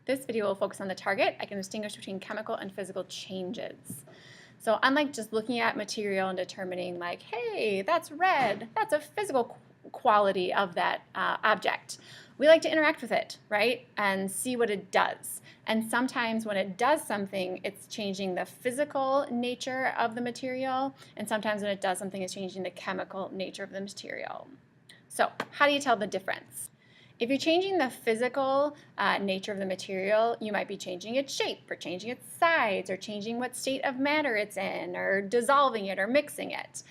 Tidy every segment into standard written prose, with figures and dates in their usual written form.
This video will focus on the target. I can distinguish between chemical and physical changes. So unlike just looking at material and determining like, hey, that's red, that's a physical quality of that object. We like to interact with it, right? And see what it does. And sometimes when it does something, it's changing the physical nature of the material. And sometimes when it does something, it's changing the chemical nature of the material. So how do you tell the difference? If you're changing the physical nature of the material, you might be changing its shape or changing its size or changing what state of matter it's in or dissolving it or mixing it.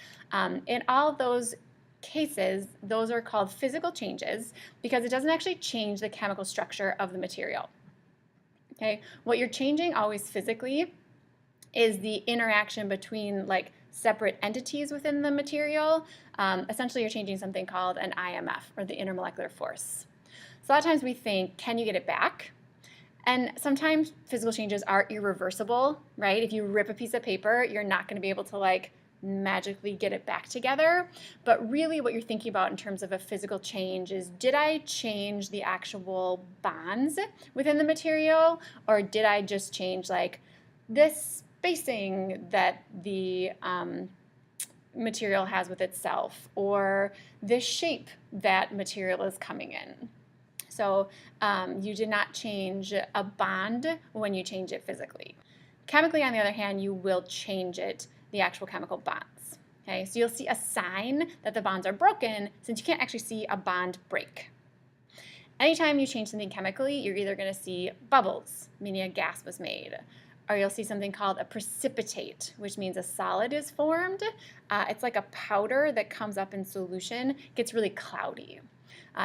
In all of those cases, those are called physical changes because it doesn't actually change the chemical structure of the material. Okay? What you're changing always physically is the interaction between like separate entities within the material. Essentially, you're changing something called an IMF, or the intermolecular force. So a lot of times we think, can you get it back? And sometimes physical changes are irreversible, right? If you rip a piece of paper, you're not going to be able to like magically get it back together. But really what you're thinking about in terms of a physical change is, did I change the actual bonds within the material, or did I just change like this spacing that the material has with itself, or this shape that material is coming in? So you did not change a bond when you change it physically. Chemically, on the other hand, you will change it, the actual chemical bonds. Okay, so you'll see a sign that the bonds are broken since you can't actually see a bond break. Anytime you change something chemically, you're either going to see bubbles, meaning a gas was made, or you'll see something called a precipitate, which means a solid is formed. It's like a powder that comes up in solution, gets really cloudy.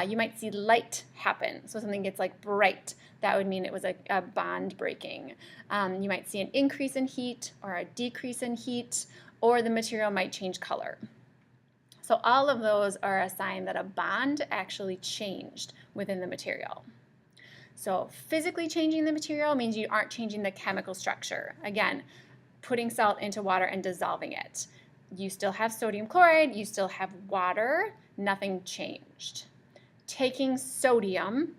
You might see light happen, so something gets like bright. That would mean it was a bond breaking. You might see an increase in heat or a decrease in heat, or the material might change color. So all of those are a sign that a bond actually changed within the material. So physically changing the material means you aren't changing the chemical structure. Again, putting salt into water and dissolving it. You still have sodium chloride, you still have water, nothing changed. Taking sodium,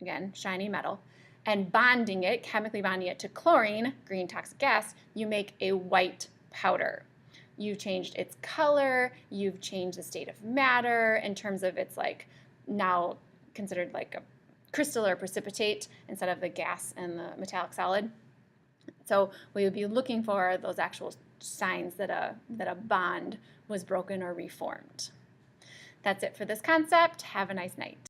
again, shiny metal, and bonding it, chemically bonding it to chlorine, green toxic gas, you make a white powder. You've changed its color, you've changed the state of matter in terms of it's like now considered like a crystal or precipitate instead of the gas and the metallic solid. So we would be looking for those actual signs that a bond was broken or reformed. That's it for this concept. Have a nice night.